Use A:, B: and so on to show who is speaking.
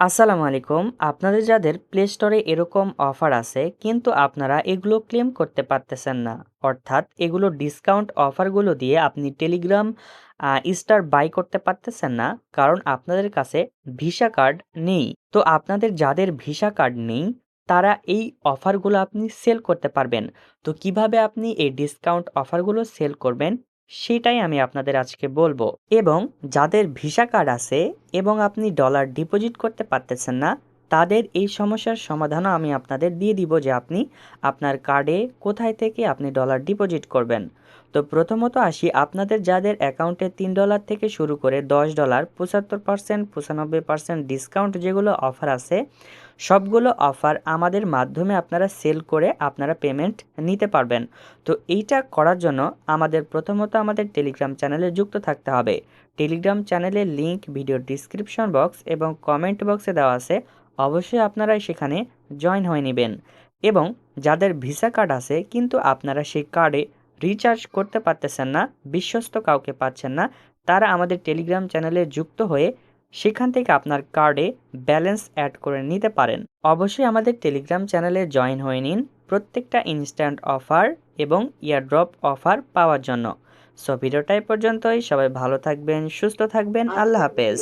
A: আসসালামু আলাইকুম। আপনাদের যাদের প্লে স্টোরে এরকম অফার আছে কিন্তু আপনারা এগুলো ক্লেম করতে পারতেছেন না, অর্থাৎ এগুলো ডিসকাউন্ট অফারগুলো দিয়ে আপনি টেলিগ্রাম স্টার বাই করতে পারতেছেন না, কারণ আপনাদের কাছে ভিসা কার্ড নেই। তো আপনাদের যাদের ভিসা কার্ড নেই তারা এই অফারগুলো আপনি সেল করতে পারবেন। তো কিভাবে আপনি এই ডিসকাউন্ট অফারগুলো সেল করবেন সেটাই আমি আপনাদের আজকে বলবো। এবং যাদের ভিসা কার্ড আছে এবং আপনি ডলার ডিপোজিট করতে পারতেছেন না, তাদের এই সমস্যার সমাধানও আমি আপনাদের দিয়ে দিব যে আপনি আপনার কার্ডে কোথায় থেকে আপনি ডলার ডিপোজিট করবেন। তো প্রথমত আসি, আপনাদের যাদের অ্যাকাউন্টে $3 থেকে শুরু করে $10, 75%, 95% ডিসকাউন্ট যেগুলো অফার আছে, সবগুলো অফার আমাদের মাধ্যমে আপনারা সেল করে আপনারা পেমেন্ট নিতে পারবেন। তো এইটা করার জন্য প্রথমত আমাদের টেলিগ্রাম চ্যানেলে যুক্ত থাকতে হবে। টেলিগ্রাম চ্যানেলের লিংক ভিডিও ডিসক্রিপশন বক্স এবং কমেন্ট বক্সে দেওয়া আছে, অবশ্যই আপনারা সেখানে জয়েন হয়ে নেবেন। এবং যাদের ভিসা কার্ড আছে কিন্তু আপনারা সেই কার্ডে রিচার্জ করতে পারতেছেন না, বিশ্বস্ত কাউকে পাচ্ছেন না, তারা আমাদের টেলিগ্রাম চ্যানেলে যুক্ত হয়ে সেখান থেকে আপনার কার্ডে ব্যালেন্স অ্যাড করে নিতে পারেন। অবশ্যই আমাদের টেলিগ্রাম চ্যানেলে জয়েন হয়ে নিন প্রত্যেকটা ইনস্ট্যান্ট অফার এবং ইয়ারড্রপ অফার পাওয়ার জন্য। সো ভিডিওটা এই পর্যন্তই। সবাই ভালো থাকবেন, সুস্থ থাকবেন। আল্লাহ হাফেজ।